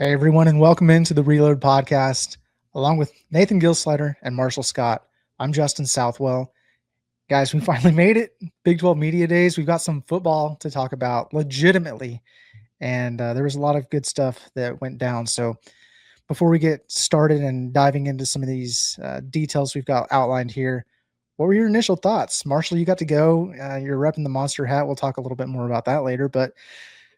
Hey everyone, and welcome into the Reload podcast, along with Nathan Gilsleider and Marshall Scott. I'm Justin Southwell. Guys, we finally made it. Big 12 Media Days. We've got some football to talk about legitimately, and there was a lot of good stuff that went down. So before we get started and diving into some of these details we've got outlined here, what were your initial thoughts? Marshall, you got to go. You're repping the Monster hat. We'll talk a little bit more about that later, but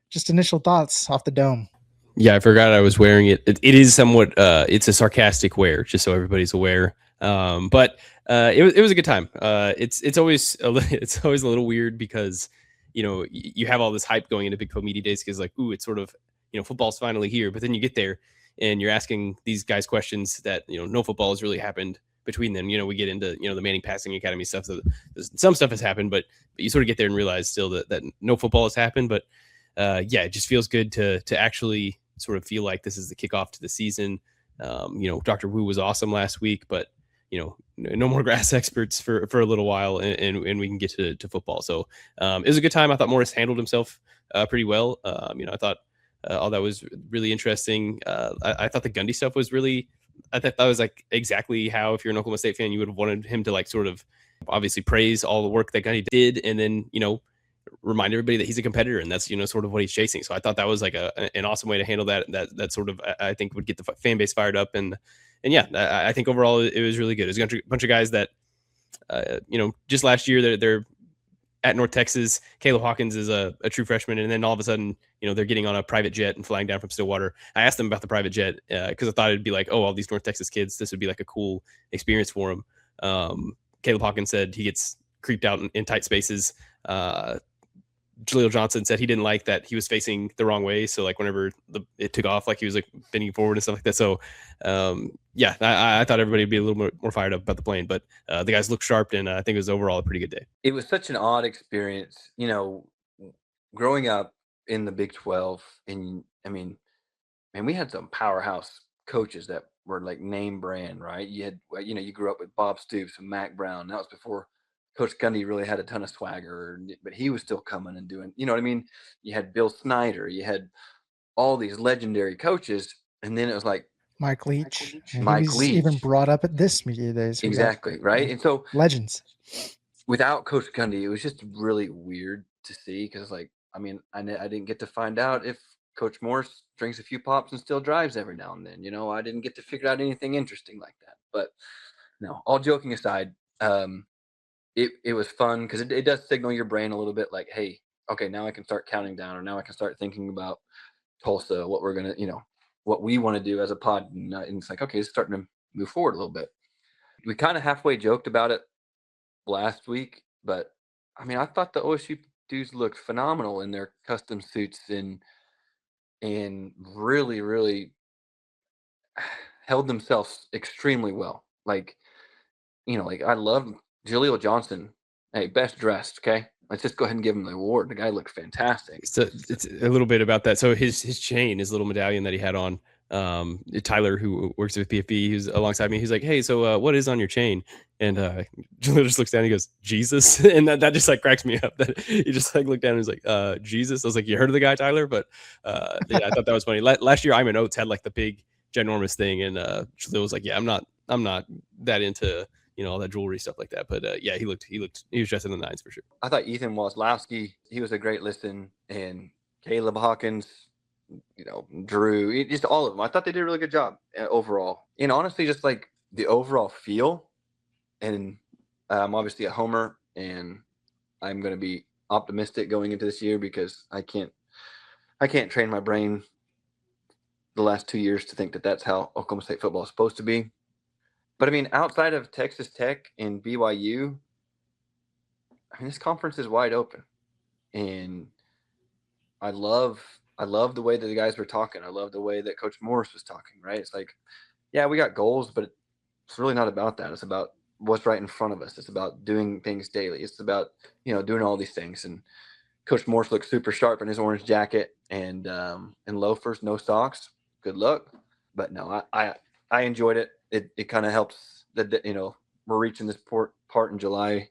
just initial thoughts off the dome. Yeah, I forgot I was wearing it. It is somewhat, it's a sarcastic wear, just so everybody's aware. But it was a good time. It's always it's always a little weird because you have all this hype going into Big 12 Media Days because like, ooh, it's sort of football's finally here. But then you get there and you're asking these guys questions that no football has really happened between them. We get into the Manning Passing Academy stuff. So some stuff has happened, but you sort of get there and realize still that no football has happened. But yeah, it just feels good to actually sort of feel like this is the kickoff to the season. Dr. Wu was awesome last week, but no more grass experts for a little while, and we can get to football. So it was a good time. I thought Morris handled himself pretty well. I thought all that was really interesting. I thought the Gundy stuff was really. I thought that was like exactly how, if you're an Oklahoma State fan, you would have wanted him to like sort of obviously praise all the work that Gundy did, and then remind everybody that he's a competitor and that's sort of what he's chasing. So I thought that was like an awesome way to handle that sort of, I think, would get the fan base fired up. And yeah, I think overall it was really good. It was a bunch of guys that just last year they're at North Texas. Caleb Hawkins is a true freshman, and then all of a sudden they're getting on a private jet and flying down from Stillwater. I asked them about the private jet because I thought it'd be like, oh, all these North Texas kids, this would be like a cool experience for them. Caleb Hawkins said he gets creeped out in tight spaces. Jaleel Johnson said he didn't like that he was facing the wrong way. So like whenever it took off, like he was like bending forward and stuff like that. So yeah, I thought everybody would be a little more fired up about the plane, but the guys looked sharp, and I think it was overall a pretty good day. It was such an odd experience, growing up in the Big 12. And I mean, man, we had some powerhouse coaches that were like name brand, right? You had, you grew up with Bob Stoops and Mac Brown. That was before Coach Gundy really had a ton of swagger, but he was still coming and doing, you know what I mean? You had Bill Snyder, you had all these legendary coaches, and then it was like Mike Leach. Mike He was Leach. even brought up at this media days. Exactly, right? And so legends. without Coach Gundy, it was just really weird to see because, like, I mean, I didn't get to find out if Coach Morris drinks a few pops and still drives every now and then. I didn't get to figure out anything interesting like that. But no, all joking aside, it was fun because it does signal your brain a little bit like, hey, okay, now I can start counting down, or now I can start thinking about Tulsa, what we're going to, what we want to do as a pod. And it's like, okay, it's starting to move forward a little bit. We kind of halfway joked about it last week, but I mean, I thought the OSU dudes looked phenomenal in their custom suits and really, really held themselves extremely well. Like, like I love Jaleel Johnson. Hey, best dressed. Okay, let's just go ahead and give him the award. The guy looked fantastic. So it's a little bit about that. So his chain, his little medallion that he had on. Tyler, who works with PFB, who's alongside me, he's like, hey, so what is on your chain? And Jaleel just looks down and he goes, Jesus. And that just like cracks me up that he just like looked down and he's like, Jesus. I was like, you heard of the guy, Tyler? But yeah, I thought that was funny. Last year, Iman Oates had like the big ginormous thing, and Jaleel was like, yeah, I'm not that into all that jewelry stuff like that. But yeah, he was dressed in the nines for sure. I thought Ethan Wesloski, he was a great listen, and Caleb Hawkins, Drew, just all of them. I thought they did a really good job overall. And honestly, just like the overall feel. And I'm obviously a homer, and I'm going to be optimistic going into this year because I can't train my brain the last 2 years to think that that's how Oklahoma State football is supposed to be. But I mean, outside of Texas Tech and BYU, I mean, this conference is wide open, and I love the way that the guys were talking. I love the way that Coach Morris was talking, right? It's like, yeah, we got goals, but it's really not about that. It's about what's right in front of us. It's about doing things daily. It's about, doing all these things. And Coach Morris looked super sharp in his orange jacket and loafers, no socks. Good luck. But no, I enjoyed it. It kind of helps that, we're reaching this part in July.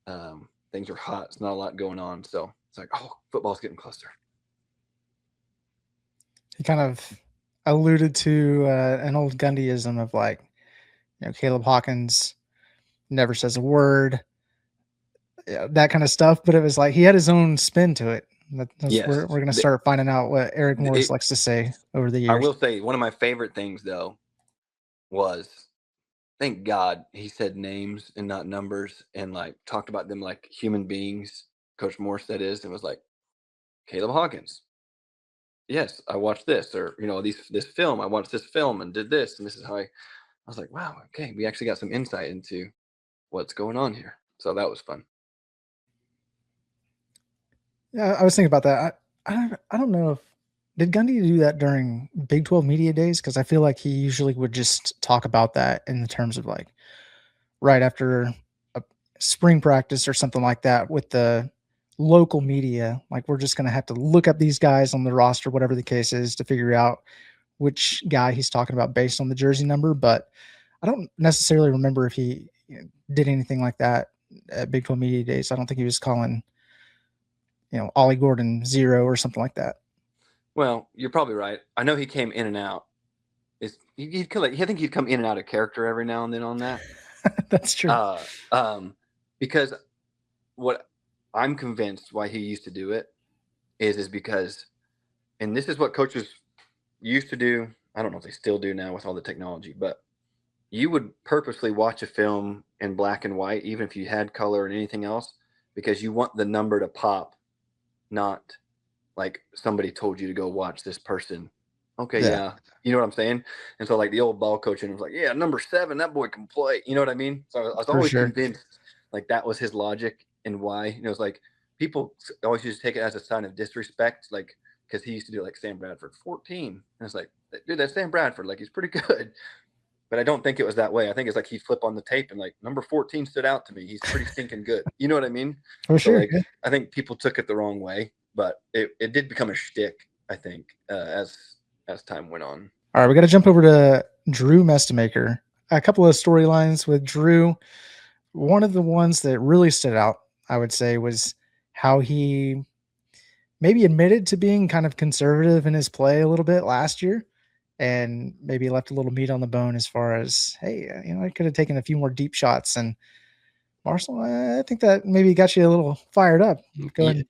Things are hot. It's not a lot going on. So it's like, oh, football's getting closer. He kind of alluded to an old Gundyism of like, Caleb Hawkins never says a word, that kind of stuff. But it was like he had his own spin to it. Yes. We're going to start finding out what Eric Morris It- likes to say over the I years. will say one of my favorite things though was, thank God he said names and not numbers, and like talked about them like human beings. Coach Morse, that is, and was like, Caleb Hawkins. Yes, I watched this, or this film. I watched this film and did this, and this is how I was like, wow, okay, we actually got some insight into what's going on here. So that was fun. Yeah, I was thinking about that. I don't know if did Gundy do that during Big 12 media days, because I feel like he usually would just talk about that in the terms of like right after a spring practice or something like that with the local media. Like we're just going to have to look up these guys on the roster, whatever the case is, to figure out which guy he's talking about based on the jersey number. But I don't necessarily remember if he did anything like that at Big 12 media days. I don't think he was calling, Ollie Gordon 0 or something like that. Well, you're probably right. I know he came in and out. I think he'd come in and out of character every now and then on that. That's true. Because what I'm convinced why he used to do it is because, and this is what coaches used to do. I don't know if they still do now with all the technology, but you would purposely watch a film in black and white, even if you had color and anything else, because you want the number to pop, not like somebody told you to go watch this person. Okay, yeah. You know what I'm saying? And so like the old ball coach and was like, yeah, number 7, that boy can play. You know what I mean? So I was always convinced like that was his logic and why. It was like people always used to take it as a sign of disrespect, like because he used to do like Sam Bradford 14. And it's like, dude, that's Sam Bradford. Like he's pretty good. But I don't think it was that way. I think it's like he'd flip on the tape and like number 14 stood out to me. He's pretty stinking good. You know what I mean? For so sure. like I think people took it the wrong way, but it did become a shtick, I think, as time went on. All right, we got to jump over to Drew Mestemaker. A couple of storylines with Drew. One of the ones that really stood out, I would say, was how he maybe admitted to being kind of conservative in his play a little bit last year, and maybe left a little meat on the bone as far as, hey, I could have taken a few more deep shots. And Marshall, I think that maybe got you a little fired up. Go ahead and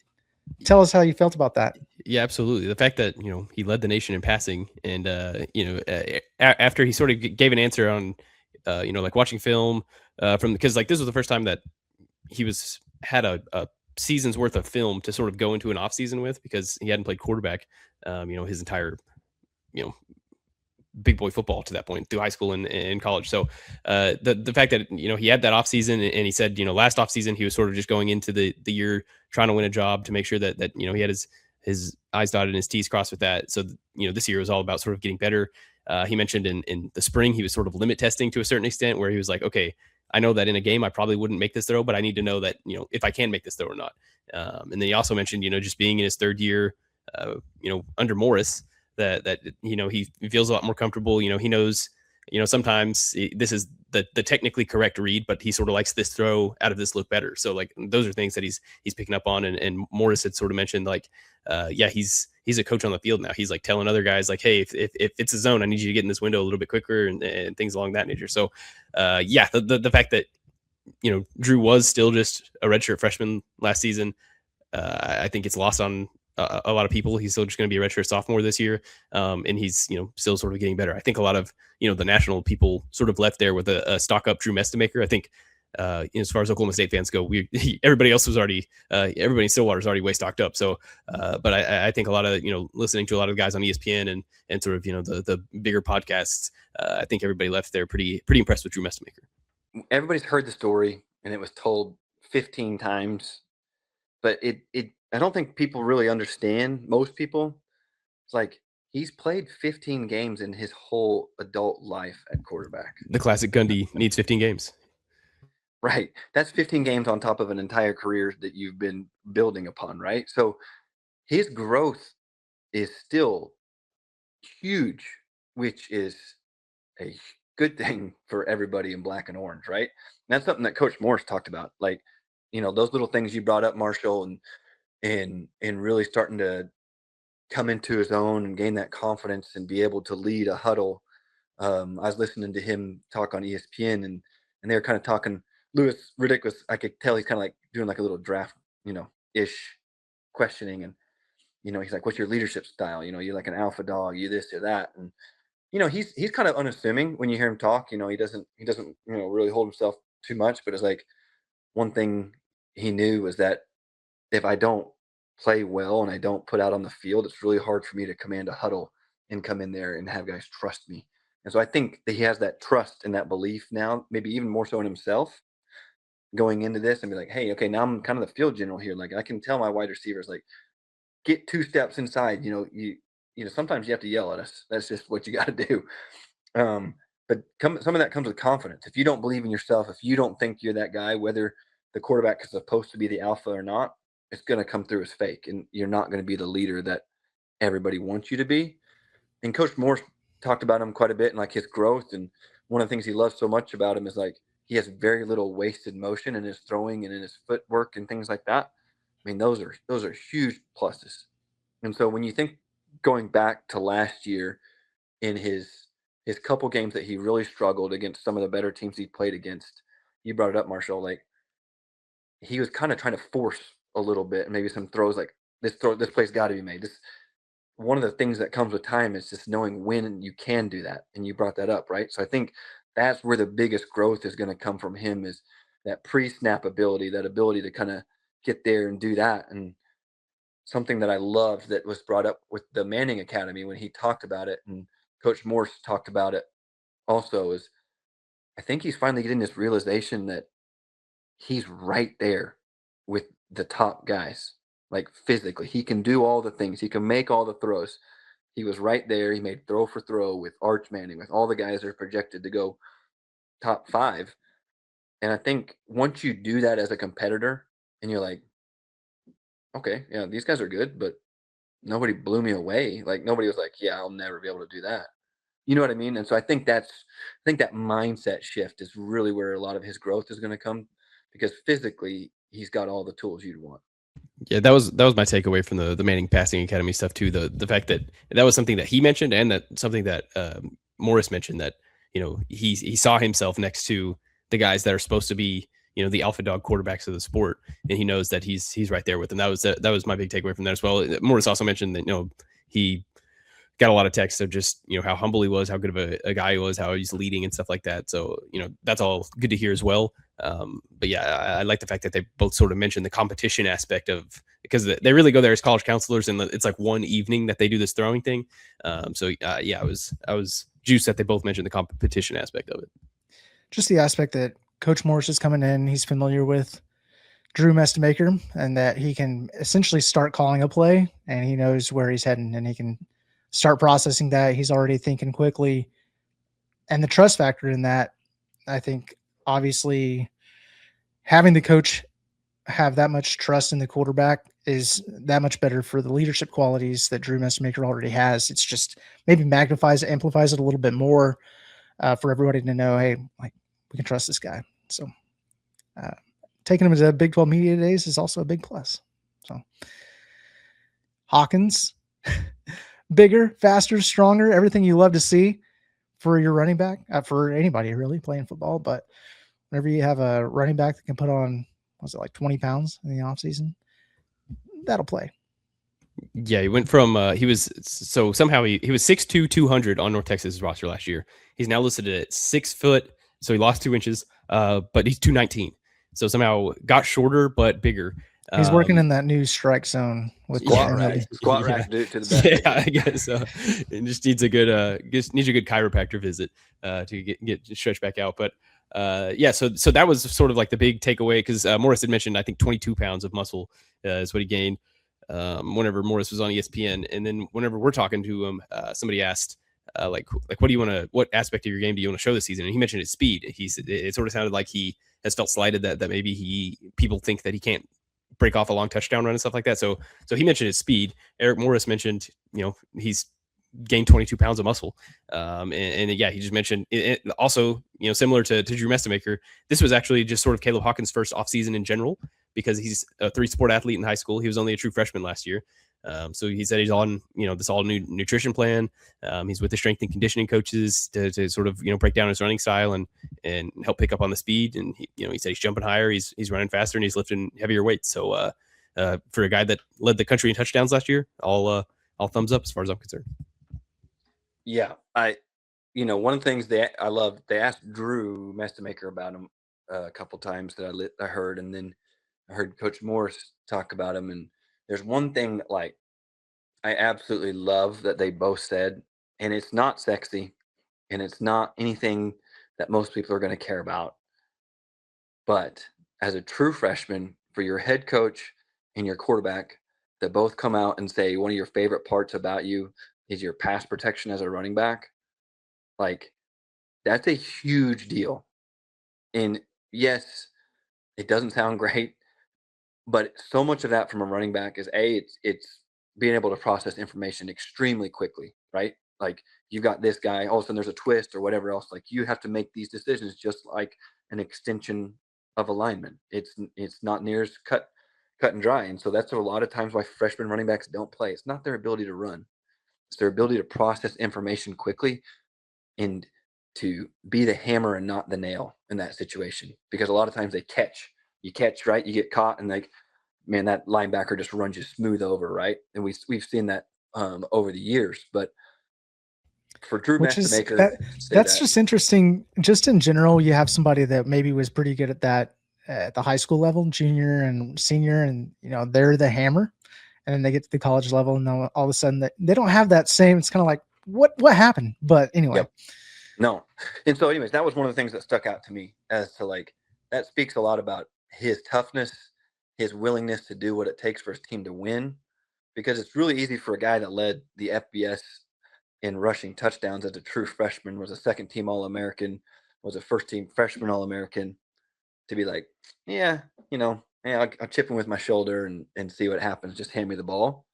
tell us how you felt about that. Yeah, absolutely. The fact that he led the nation in passing, and after he sort of gave an answer on like watching film from, because like this was the first time that he had a season's worth of film to sort of go into an off season with, because he hadn't played quarterback his entire big boy football to that point through high school and college. So the fact that he had that offseason, and he said last offseason he was sort of just going into the year trying to win a job, to make sure that he had his I's dotted and his T's crossed with that. So this year was all about sort of getting better. He mentioned in the spring he was sort of limit testing to a certain extent, where he was like, okay, I know that in a game I probably wouldn't make this throw, but I need to know that if I can make this throw or not. And then he also mentioned just being in his third year under Morris, that he feels a lot more comfortable. He knows sometimes this is the technically correct read, but he sort of likes this throw out of this look better. So like those are things that he's picking up on. And Morris had sort of mentioned like he's a coach on the field now. He's like telling other guys like, hey, if it's a zone, I need you to get in this window a little bit quicker, and things along that nature. So the fact that Drew was still just a redshirt freshman last season, I think it's lost on a lot of people. He's still just going to be a redshirt sophomore this year, and he's still sort of getting better. I think a lot of the national people sort of left there with a stock up Drew Mestemaker. I think as far as Oklahoma State fans go, everybody else was already everybody in Stillwater is already way stocked up. So, but I think a lot of listening to a lot of the guys on ESPN and sort of the bigger podcasts, I think everybody left there pretty impressed with Drew Mestemaker. Everybody's heard the story, and it was told 15 times, but I don't think people really understand. Most people, it's like he's played 15 games in his whole adult life at quarterback. The classic Gundy needs 15 games. Right. That's 15 games on top of an entire career that you've been building upon, right? So his growth is still huge, which is a good thing for everybody in black and orange, right? And that's something that Coach Morris talked about. Like, those little things you brought up, Marshall, and really starting to come into his own and gain that confidence and be able to lead a huddle. I was listening to him talk on ESPN, and they were kind of talking. Louis Riddick was, I could tell he's kind of like doing like a little draft, ish questioning. And, he's like, what's your leadership style? You're like an alpha dog, you this or that. And, he's kind of unassuming when you hear him talk. He doesn't, really hold himself too much. But it's like one thing he knew was that if I don't play well and I don't put out on the field, it's really hard for me to command a huddle and come in there and have guys trust me. And so I think that he has that trust and that belief now, maybe even more so in himself, going into this and be like, hey, okay, now I'm kind of the field general here. Like I can tell my wide receivers, like, get 2 steps inside. Sometimes you have to yell at us. That's just what you got to do. But some of that comes with confidence. If you don't believe in yourself, if you don't think you're that guy, whether the quarterback is supposed to be the alpha or not, it's going to come through as fake, and you're not going to be the leader that everybody wants you to be. And Coach Morse talked about him quite a bit and like his growth. And one of the things he loves so much about him is like he has very little wasted motion in his throwing and in his footwork and things like that. I mean, those are huge pluses. And so when you think going back to last year in his couple games that he really struggled against some of the better teams he played against, you brought it up, Marshall, like he was kind of trying to force a little bit, and maybe some throws like this play's got to be made. One of the things that comes with time is just knowing when you can do that. And you brought that up, right? So I think that's where the biggest growth is going to come from him, is that pre-snap ability, that ability to kind of get there and do that. And something that I loved that was brought up with the Manning Academy when he talked about it, and Coach Morse talked about it also, is I think he's finally getting this realization that he's right there with the top guys. Like physically, he can do all the things. He can make all the throws. He was right there. He made throw for throw with Arch Manning, with all the guys that are projected to go top 5. And I think once you do that as a competitor and you're like, okay, yeah, these guys are good, but nobody blew me away. Like nobody was like, yeah, I'll never be able to do that. You know what I mean? And so I think that mindset shift is really where a lot of his growth is going to come, because physically he's got all the tools you'd want. Yeah, that was my takeaway from the Manning Passing Academy stuff too. The fact that was something that he mentioned, and that something that Morris mentioned, that he saw himself next to the guys that are supposed to be the alpha dog quarterbacks of the sport, and he knows that he's right there with them. That was my big takeaway from that as well. Morris also mentioned that he got a lot of texts of just how humble he was, how good of a guy he was, how he's leading and stuff like that. So that's all good to hear as well. But yeah, I like the fact that they both sort of mentioned the competition aspect of, because they really go there as college counselors, and it's like one evening that they do this throwing thing. So yeah, I was juiced that they both mentioned the competition aspect of it. Just the aspect that Coach Morris is coming in, he's familiar with Drew Mestemaker, and that he can essentially start calling a play, and he knows where he's heading, and he can start processing that. He's already thinking quickly, and the trust factor in that, I think, obviously having the coach have that much trust in the quarterback is that much better for the leadership qualities that Drew Mestemaker already has. It's just maybe amplifies it a little bit more for everybody to know, hey, like, we can trust this guy. So taking him to Big 12 Media Days is also a big plus. So Hawkins, bigger, faster, stronger, everything you love to see for your running back, for anybody really playing football. But whenever you have a running back that can put on, was it like 20 pounds in the offseason, that'll play. Yeah, he went from he was 6'2", 200 on North Texas roster last year. He's now listed at 6 foot, so he lost 2 inches, but he's 219. So somehow got shorter but bigger. He's working in that new strike zone with squat rack to the back. Yeah, I guess so. It just needs a good needs a good chiropractor visit to get stretched back out. But yeah, so that was sort of like the big takeaway, because Morris had mentioned, I think, 22 pounds of muscle is what he gained whenever Morris was on ESPN. And then whenever we're talking to him, somebody asked like what aspect of your game do you want to show this season? And he mentioned his speed. It sort of sounded like he has felt slighted that maybe people think that he can't break off a long touchdown run and stuff like that. So he mentioned his speed. Eric Morris mentioned, he's gained 22 pounds of muscle. And yeah, he just mentioned it also, similar to Drew Mestemaker, this was actually just sort of Caleb Hawkins' first offseason in general, because he's a 3-sport athlete in high school. He was only a true freshman last year. So he said he's on, this all new nutrition plan. He's with the strength and conditioning coaches to sort of, break down his running style and help pick up on the speed. And he said he's jumping higher, he's running faster, and he's lifting heavier weights. So for a guy that led the country in touchdowns last year, all thumbs up as far as I'm concerned. Yeah, one of the things I love, they asked Drew Mestemaker about him a couple times that I heard, and then I heard Coach Morris talk about him. And there's one thing that I absolutely love that they both said, and it's not sexy, and it's not anything that most people are going to care about. But as a true freshman, for your head coach and your quarterback that both come out and say one of your favorite parts about you is your pass protection as a running back, that's a huge deal. And yes, it doesn't sound great, but so much of that from a running back is it's being able to process information extremely quickly, right? Like, you've got this guy, all of a sudden there's a twist or whatever else. Like, you have to make these decisions just like an extension of a lineman. It's not near as cut and dry. And so that's a lot of times why freshman running backs don't play. It's not their ability to run. It's their ability to process information quickly and to be the hammer and not the nail in that situation. Because a lot of times you catch, right? You get caught and man, that linebacker just runs you smooth over, right? And we've seen that over the years. But for Drew Mestemaker, that's just interesting. Just in general, you have somebody that maybe was pretty good at that at the high school level, junior and senior, and they're the hammer, and then they get to the college level, and all of a sudden they don't have that same. It's kind of like what happened, but anyway. Yep. No, and so anyways, that was one of the things that stuck out to me as to that speaks a lot about his toughness, his willingness to do what it takes for his team to win, because it's really easy for a guy that led the FBS in rushing touchdowns as a true freshman, was a second team All-American, was a first team freshman All-American, to be like, I'll chip him with my shoulder and see what happens. Just hand me the ball.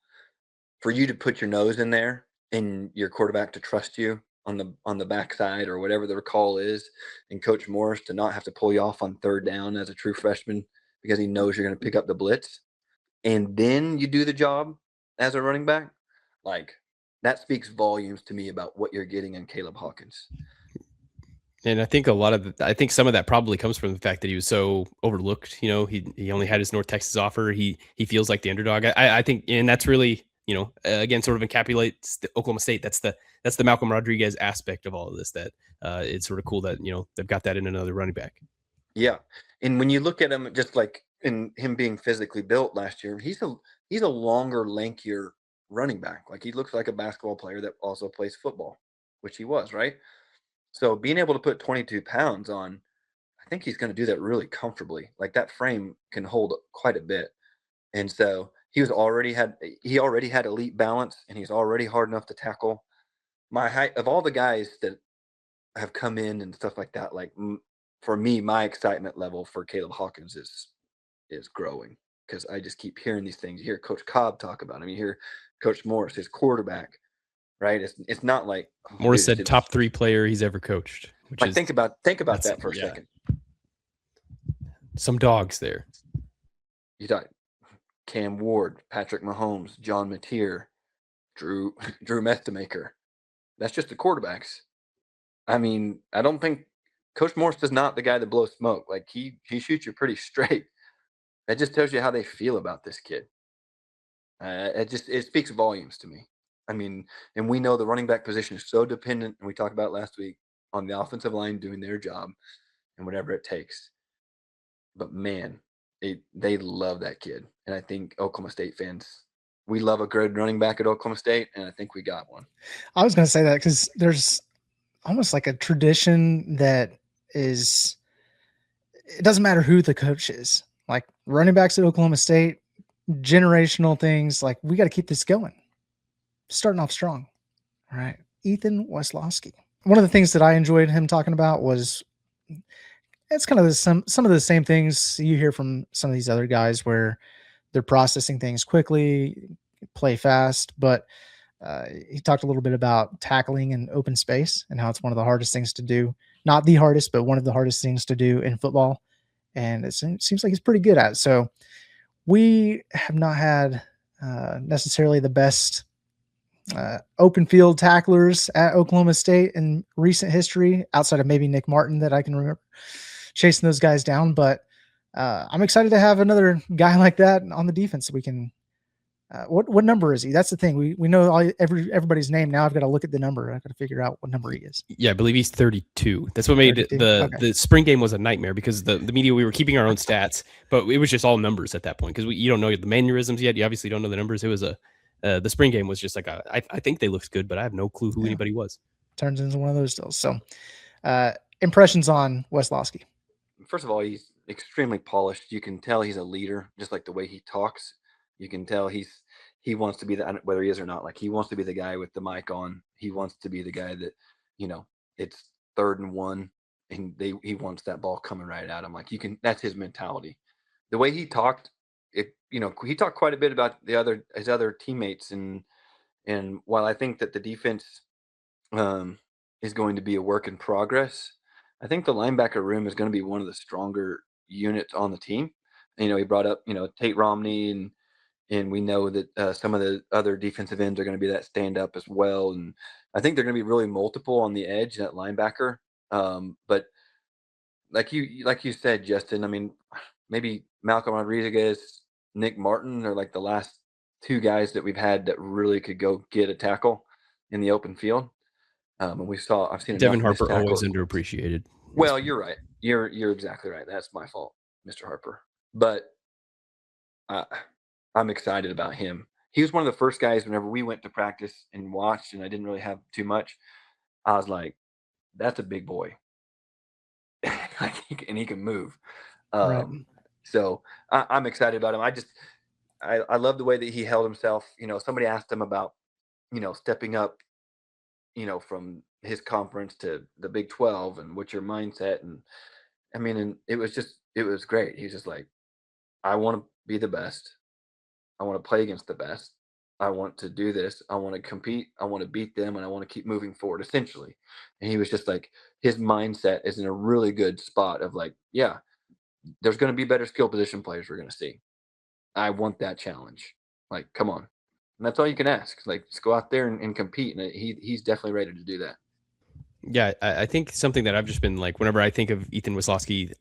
For you to put your nose in there and your quarterback to trust you on the backside or whatever the call is, and Coach Morris to not have to pull you off on third down as a true freshman because he knows you're going to pick up the blitz, and then you do the job as a running back, that speaks volumes to me about what you're getting in Caleb Hawkins. And I think some of that probably comes from the fact that he was so overlooked. He only had his North Texas offer. He feels like the underdog. I think, and that's really, again, sort of encapsulates the Oklahoma State. That's the Malcolm Rodriguez aspect of all of this. That it's sort of cool that they've got that in another running back. Yeah, and when you look at him, just like in him being physically built last year, he's a longer, lankier running back. He looks like a basketball player that also plays football, which he was, right? So being able to put 22 pounds on, I think he's going to do that really comfortably. That frame can hold quite a bit. And so he already had elite balance, and he's already hard enough to tackle. My height of all the guys that have come in and stuff like that, for me, my excitement level for Caleb Hawkins is growing, because I just keep hearing these things. You hear Coach Cobb talk about him. You hear Coach Morris, his quarterback, right? It's not like Morris said top 3 player he's ever coached. Think about that for a second. Some dogs there. You thought Cam Ward, Patrick Mahomes, John Mateer, Drew Mestemaker. That's just the quarterbacks. I mean, I don't think Coach Morris is not the guy that blows smoke. He shoots you pretty straight. That just tells you how they feel about this kid. It speaks volumes to me. I mean, and we know the running back position is so dependent, and we talked about last week, on the offensive line doing their job and whatever it takes. But man, they love that kid. And I think Oklahoma State fans, we love a good running back at Oklahoma State, and I think we got one. I was going to say that because there's almost like a tradition that is, it doesn't matter who the coach is. Running backs at Oklahoma State, generational things. We got to keep this going. Starting off strong. All right. Ethan Wesloski. One of the things that I enjoyed him talking about was it's kind of some of the same things you hear from some of these other guys where they're processing things quickly, play fast, but he talked a little bit about tackling in open space and how it's one of the hardest things to do. Not the hardest, but one of the hardest things to do in football. And it seems like he's pretty good at it. So we have not had necessarily the best open field tacklers at Oklahoma State in recent history, outside of maybe Nick Martin that I can remember chasing those guys down. But I'm excited to have another guy like that on the defense. We can. What number is he? That's the thing. We know everybody's name now. I've got to look at the number. I've got to figure out what number he is. Yeah, I believe he's 32. That's what made 32? The spring game was a nightmare because the media, we were keeping our own stats, but it was just all numbers at that point because you don't know the mannerisms yet. You obviously don't know the numbers. It was the spring game was just like I think they looked good, but I have no clue who anybody was. Turns into one of those still. So impressions on Wesloski. First of all, he's extremely polished. You can tell he's a leader, just like the way he talks. You can tell he wants to be the, whether he is or not, like he wants to be the guy with the mic on. He wants to be the guy that, it's 3rd and 1 and he wants that ball coming right at him. Like that's his mentality. The way he talked, he talked quite a bit about his other teammates. And while I think that the defense is going to be a work in progress, I think the linebacker room is going to be one of the stronger units on the team. He brought up, Tate Romney and we know that some of the other defensive ends are going to be that stand up as well. And I think they're going to be really multiple on the edge, that linebacker. But like you said, Justin, I mean, maybe Malcolm Rodriguez, Nick Martin are like the last 2 guys that we've had that really could go get a tackle in the open field. And I've seen Devin Harper always underappreciated. Well, you're right. You're exactly right. That's my fault, Mr. Harper. But I'm excited about him. He was one of the first guys whenever we went to practice and watched, and I didn't really have too much. I was like, that's a big boy. And he can move. Right. So I'm excited about him. I love the way that he held himself. Somebody asked him about, stepping up, from his conference to the Big 12 and what's your mindset. And I mean, and it was great. He's just like, I want to be the best. I want to play against the best. I want to do this. I want to compete. I want to beat them, and I want to keep moving forward, essentially. And he was just like, his mindset is in a really good spot of like, yeah, there's going to be better skill position players we're going to see. I want that challenge. Like, come on. And that's all you can ask. Like, just go out there and compete. And he's definitely ready to do that. Yeah, I think something that I've just been like, whenever I think of Ethan Wesloski,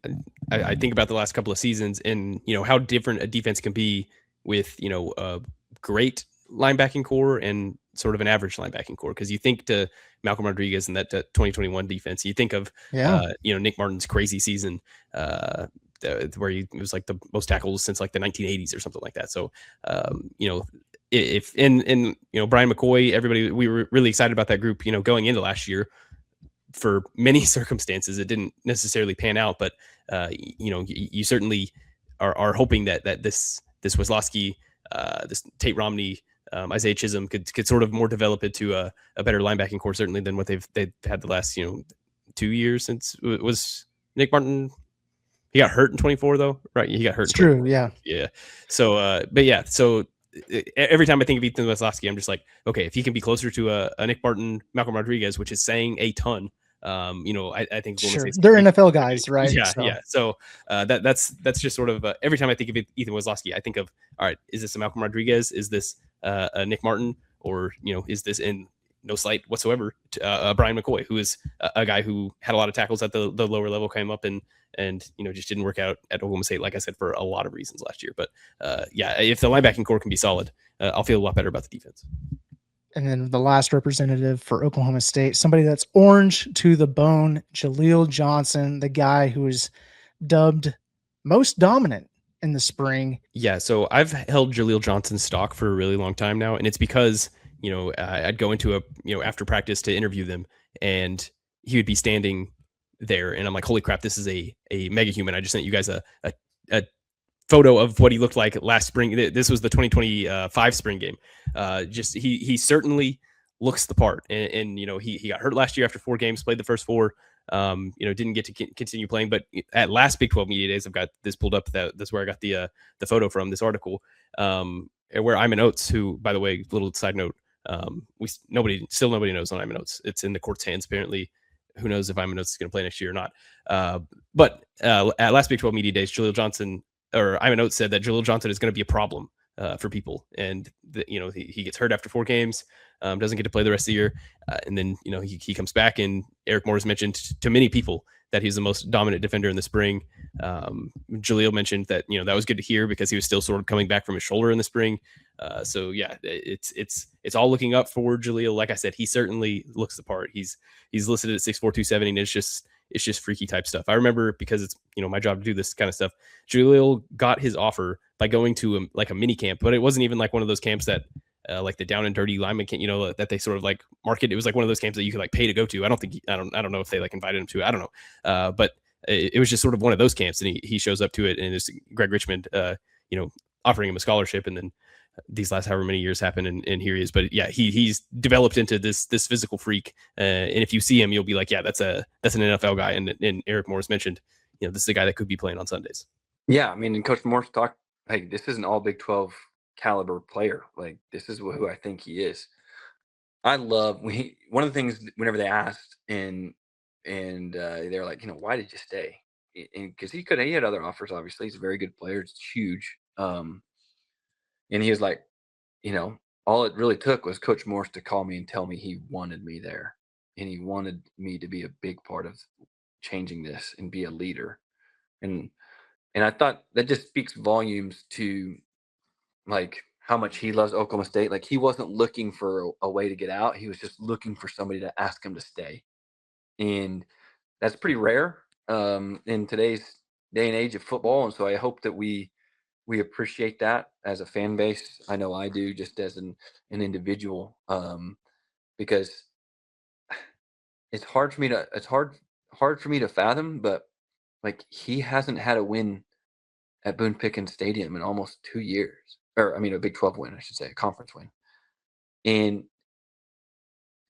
I think about the last couple of seasons and, how different a defense can be with, a great linebacking core and sort of an average linebacking core. Because you think to Malcolm Rodriguez and that 2021 defense, you think of, Nick Martin's crazy season where it was like the most tackles since like the 1980s or something like that. So, if Brian McCoy, everybody, we were really excited about that group, going into last year. For many circumstances, it didn't necessarily pan out, but you certainly are hoping that this Wesloski, this Tate Romney, Isaiah Chisholm could sort of more develop into a better linebacking core, certainly than what they've had the last 2 years since it was Nick Martin. He got hurt in 24 though, right? He got hurt. It's true, yeah. So, but yeah, so every time I think of Ethan Wesloski, I'm just like, okay, if he can be closer to a Nick Martin, Malcolm Rodriguez, which is saying a ton. I think sure. They're NFL guys, right? Yeah. So that's just sort of every time I think of Ethan Wesloski, I think of, all right, is this a Malcolm Rodriguez? Is this a Nick Martin? Or is this, in no slight whatsoever, to Brian McCoy, who is a guy who had a lot of tackles at the lower level, came up and just didn't work out at Oklahoma State, like I said, for a lot of reasons last year. But if the linebacking core can be solid, I'll feel a lot better about the defense. And then the last representative for Oklahoma State, somebody that's orange to the bone, Jaleel Johnson, the guy who is dubbed most dominant in the spring. Yeah, so I've held Jaleel Johnson's stock for a really long time now, and it's because I'd go into after practice to interview them, and he would be standing there, and I'm like, holy crap, this is a mega human. I just sent you guys a photo of what he looked like last spring. This was the 2025 spring game. He certainly looks the part, and he got hurt last year after 4 games, played the first 4. Didn't get to continue playing, but at last Big 12 Media Days, I've got this pulled up. That's where I got the photo from, this article, where Iman Oates, who, by the way, little side note, nobody knows on Iman Oates. It's in the court's hands apparently. Who knows if Iman Oates is going to play next year or not? But at last Big 12 Media Days, Iman Oates said that Jaleel Johnson is going to be a problem for people. And he gets hurt after 4 games, doesn't get to play the rest of the year, and then he comes back. And Eric Morris mentioned to many people that he's the most dominant defender in the spring. Jaleel mentioned that that was good to hear because he was still sort of coming back from his shoulder in the spring. So yeah, it's all looking up for Jaleel. Like I said, he certainly looks the part. He's listed at 6'4", 270, and it's just freaky type stuff. I remember, because it's my job to do this kind of stuff. Jaleel got his offer by going to a mini camp, but it wasn't even like one of those camps that like the down and dirty lineman camp, that they sort of like market. It was like one of those camps that you could like pay to go to. I don't know if they like invited him to. I don't know, but it was just sort of one of those camps, and he shows up to it, and it's Greg Richmond, offering him a scholarship, and then these last however many years happen, and here he is. But yeah, he's developed into this physical freak, and if you see him, you'll be like, yeah, that's an NFL guy. And Eric Morris mentioned, this is a guy that could be playing on Sundays. Yeah, I mean, and Coach Morris talked, like, this is an all Big 12 caliber player. Like, this is who I think he is. I love one of the things whenever they asked, and they're like, why did you stay? And because he had other offers. Obviously, he's a very good player. It's huge. And he was like, all it really took was Coach Morris to call me and tell me he wanted me there, and he wanted me to be a big part of changing this and be a leader. And I thought that just speaks volumes to like how much he loves Oklahoma State. Like, he wasn't looking for a way to get out. He was just looking for somebody to ask him to stay. And that's pretty rare in today's day and age of football. And so I hope that we appreciate that as a fan base. I know I do, just as an individual, because it's hard for me to fathom, but like, he hasn't had a win at Boone Pickens Stadium in almost 2 years. Or, I mean, a Big 12 win, I should say, a conference win. And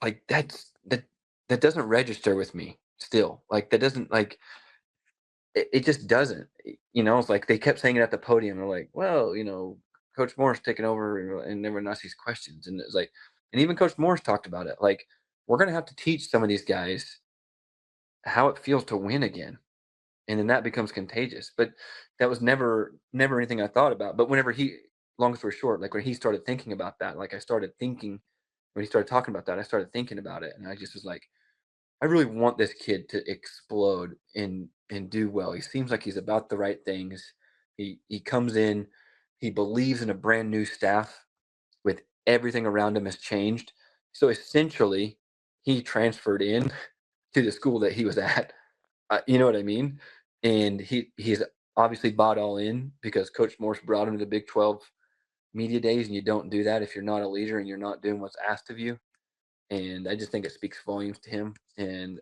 like, that doesn't register with me still. Like, that doesn't, like, it just doesn't. It's like they kept saying it at the podium. They're like, well, Coach Morris taking over, and everyone asks these questions. And it's like, and even Coach Morris talked about it. Like, we're going to have to teach some of these guys how it feels to win again. And then that becomes contagious. But that was never anything I thought about. But whenever long story short, like, when he started thinking about that, like, when he started talking about that, I started thinking about it. And I just was like, I really want this kid to explode and do well. He seems like he's about the right things. He comes in, he believes in a brand new staff with everything around him has changed. So essentially, he transferred in to the school that he was at. You know what I mean? And he's obviously bought all in because Coach Morris brought him to the Big 12 media days, and you don't do that if you're not a leader and you're not doing what's asked of you. And I just think it speaks volumes to him. And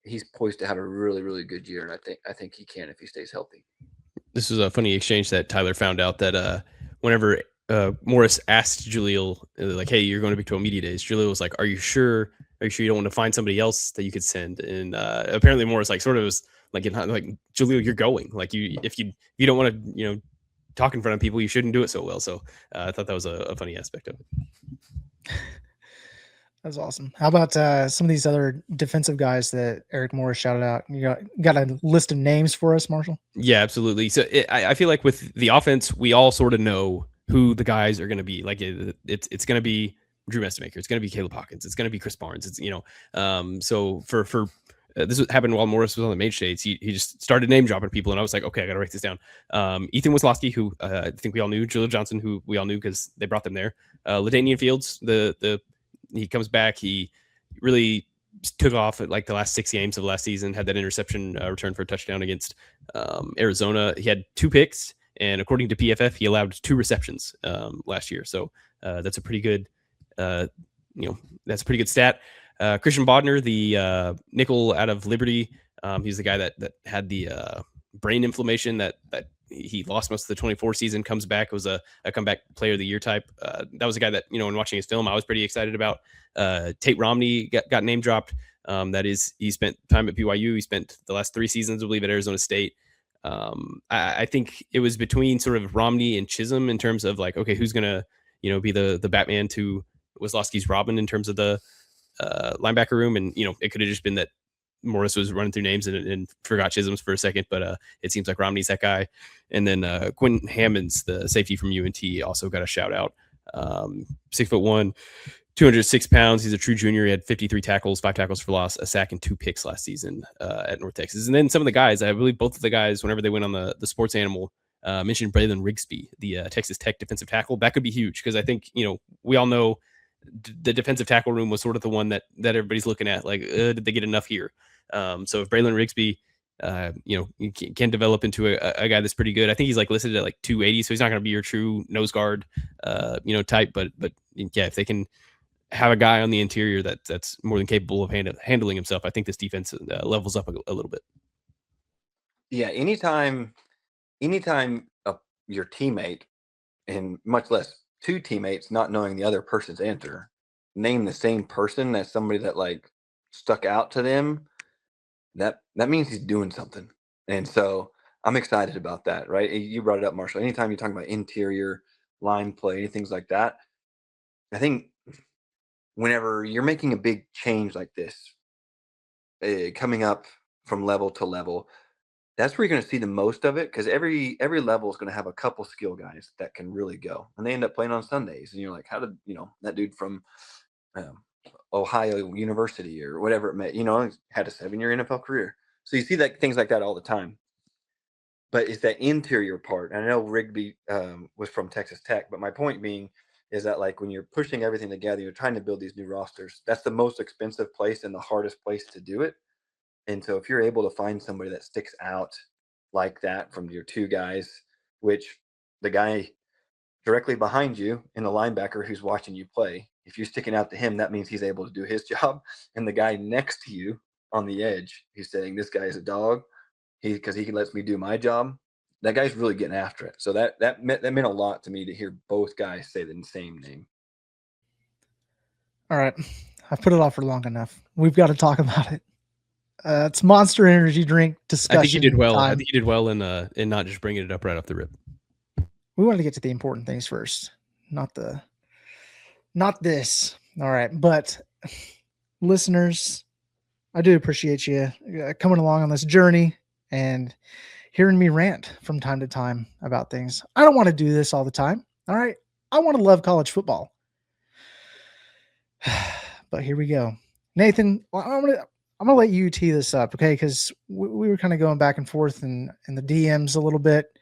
he's poised to have a really, really good year. And I think he can if he stays healthy. This was a funny exchange that Tyler found out that whenever Morris asked Jaleel, like, hey, you're going to Big 12 media days, Jaleel was like, are you sure you don't want to find somebody else that you could send? And apparently Morris like sort of was like, Jaleel, you're going. Like, if you don't want to talk in front of people, you shouldn't do it so well. So I thought that was a funny aspect of it. That's awesome. How about some of these other defensive guys that Eric Morris shouted out? You got a list of names for us, Marshall? Yeah, absolutely. So I feel like with the offense, we all sort of know who the guys are going to be. Like, it's going to be Drew Mestemaker. It's going to be Caleb Hawkins. It's going to be Chris Barnes. It's so for this happened while Morris was on the main shades. He just started name dropping people, and I was like, okay, I got to write this down. Ethan Wesloski, who I think we all knew. Jaleel Johnson, who we all knew because they brought them there. LaDainian Fields, he comes back. He really took off at like the last 6 games of last season, had that interception return for a touchdown against Arizona. He had 2 picks, and according to PFF, he allowed 2 receptions last year. So that's a pretty good, that's a pretty good stat. Christian Bodner, the nickel out of Liberty, he's the guy that had the brain inflammation that he lost most of the 24 season, comes back, was a comeback player of the year type. That was a guy that, in watching his film, I was pretty excited about. Tate Romney got name dropped. That is, he spent time at BYU. He spent the last 3 seasons, I believe, at Arizona State. I think it was between sort of Romney and Chisholm in terms of like, okay, who's going to, be the Batman to Wesloski's Robin in terms of the linebacker room. And, it could have just been that Morris was running through names and forgot Chisholm's for a second, but it seems like Romney's that guy. And then Quentin Hammonds, the safety from UNT, also got a shout out. 6'1", 206 pounds. He's a true junior. He had 53 tackles, 5 tackles for loss, a sack, and 2 picks last season at North Texas. And then some of the guys, I believe both of the guys, whenever they went on the sports animal, mentioned Braylon Rigsby, the Texas Tech defensive tackle. That could be huge because I think, we all know the defensive tackle room was sort of the one that everybody's looking at. Like, did they get enough here? So if Braylon Rigsby, you can develop into a guy that's pretty good. I think he's like listed at like 280, so he's not going to be your true nose guard, type. But yeah, if they can have a guy on the interior that's more than capable of handling himself, I think this defense levels up a little bit. Yeah, anytime your teammate, and much less two teammates not knowing the other person's answer, name the same person as somebody that like stuck out to them, that means he's doing something. And so I'm excited about that, right? You brought it up, Marshall. Anytime you're talking about interior line play, things like that, I think whenever you're making a big change like this, coming up from level to level, that's where you're going to see the most of it, because every level is going to have a couple skill guys that can really go, and they end up playing on Sundays. And you're like, how did that dude from Ohio University or whatever it may, had a 7-year NFL career. So you see that things like that all the time. But it's that interior part. And I know Rigby was from Texas Tech, but my point being is that like when you're pushing everything together, you're trying to build these new rosters. That's the most expensive place and the hardest place to do it. And so if you're able to find somebody that sticks out like that from your two guys, which the guy directly behind you in the linebacker who's watching you play, if you're sticking out to him, that means he's able to do his job. And the guy next to you on the edge, he's saying, this guy is a dog, because he lets me do my job. That guy's really getting after it. So that meant a lot to me to hear both guys say the same name. All right. I've put it off for long enough. We've got to talk about it. It's Monster Energy drink discussion. I think you did well. Time. I think you did well in not just bringing it up right off the rip. We wanted to get to the important things first, not this. All right. But listeners, I do appreciate you coming along on this journey and hearing me rant from time to time about things. I don't want to do this all the time. All right. I want to love college football. But here we go. Nathan, I'm gonna let you tee this up, okay? Because we were kind of going back and forth in the DMs a little bit,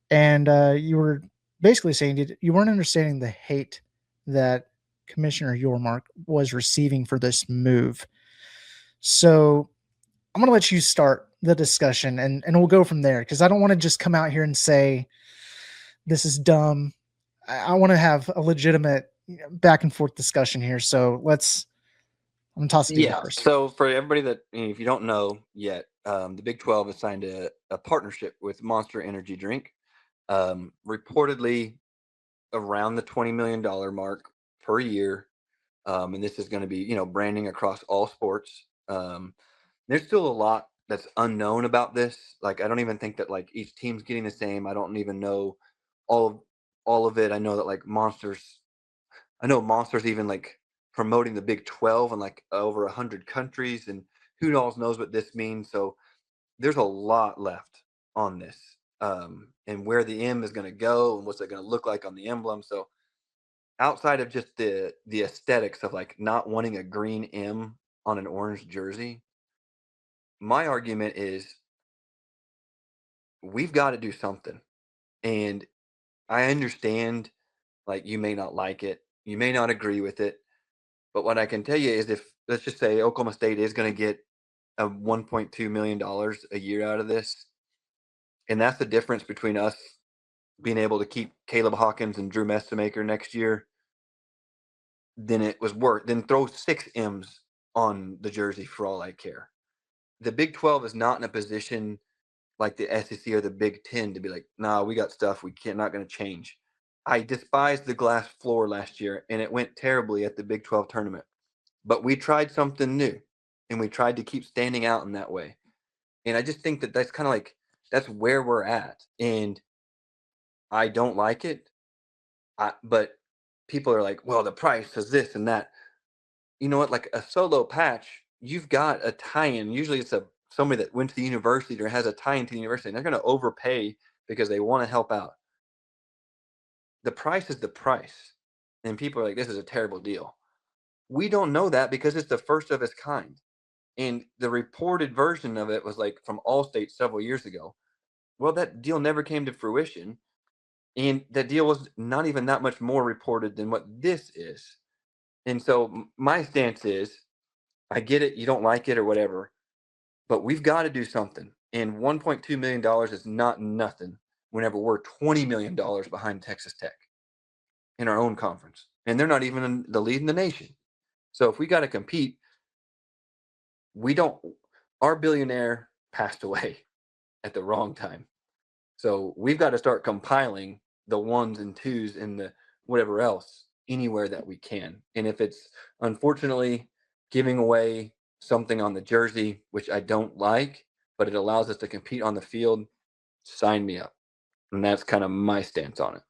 and you were basically saying you weren't understanding the hate that Commissioner Yormark was receiving for this move. So I'm gonna let you start the discussion, and we'll go from there, because I don't want to just come out here and say this is dumb. I want to have a legitimate back and forth discussion here. So I'm gonna toss it to you first. So for everybody that, if you don't know yet, the Big 12 has signed a partnership with Monster Energy Drink, reportedly around the $20 million mark per year. And this is going to be, branding across all sports. There's still a lot that's unknown about this. Like, I don't even think that like each team's getting the same. I don't even know all of it. I know that like Monsters even like promoting the Big 12 in like over 100 countries, and who knows what this means. So there's a lot left on this, and where the M is going to go and what's it going to look like on the emblem. So outside of just the aesthetics of like not wanting a green M on an orange jersey, my argument is we've got to do something. And I understand, like, you may not like it, you may not agree with it, but what I can tell you is, if let's just say Oklahoma State is going to get a $1.2 million a year out of this, and that's the difference between us being able to keep Caleb Hawkins and Drew Mestemaker next year, then it was worth. Then throw 6 M's on the jersey for all I care. The Big 12 is not in a position like the SEC or the Big 10 to be like, nah, we got stuff not going to change. I despised the glass floor last year, and it went terribly at the Big 12 tournament. But we tried something new, and we tried to keep standing out in that way. And I just think that that's kind of like, that's where we're at. And I don't like it. But people are like, well, the price is this and that. You know what? Like, a solo patch you've got a tie-in. Usually it's somebody that went to the university or has a tie-in to the university, and they're going to overpay because they want to help out. The price is the price. And people are like, this is a terrible deal. We don't know that because it's the first of its kind. And the reported version of it was like from Allstate several years ago. Well, that deal never came to fruition. And that deal was not even that much more reported than what this is. And so my stance is, I get it, you don't like it or whatever, but we've got to do something. And $1.2 million is not nothing whenever we're $20 million behind Texas Tech in our own conference. And they're not even in the lead in the nation. So if we got to compete, our billionaire passed away at the wrong time. So we've got to start compiling the ones and twos and the whatever else anywhere that we can. And if it's unfortunately giving away something on the jersey, which I don't like, but it allows us to compete on the field, sign me up. And that's kind of my stance on it.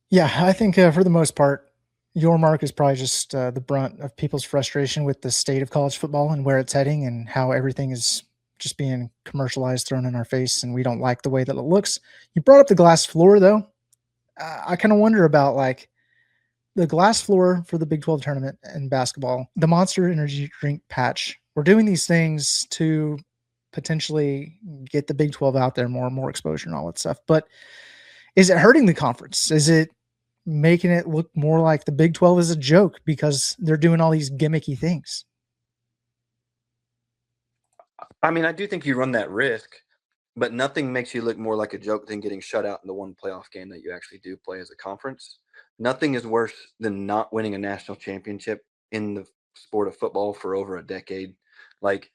Yeah, I think for the most part, your mark is probably just the brunt of people's frustration with the state of college football and where it's heading and how everything is just being commercialized, thrown in our face, and we don't like the way that it looks. You brought up the glass floor, though. I kind of wonder about like the glass floor for the Big 12 tournament in basketball, the Monster Energy drink patch. We're doing these things to potentially get the Big 12 out there more exposure and all that stuff. But is it hurting the conference? Is it making it look more like the Big 12 is a joke because they're doing all these gimmicky things? I mean, I do think you run that risk, but nothing makes you look more like a joke than getting shut out in the one playoff game that you actually do play as a conference. Nothing is worse than not winning a national championship in the sport of football for over a decade. Like,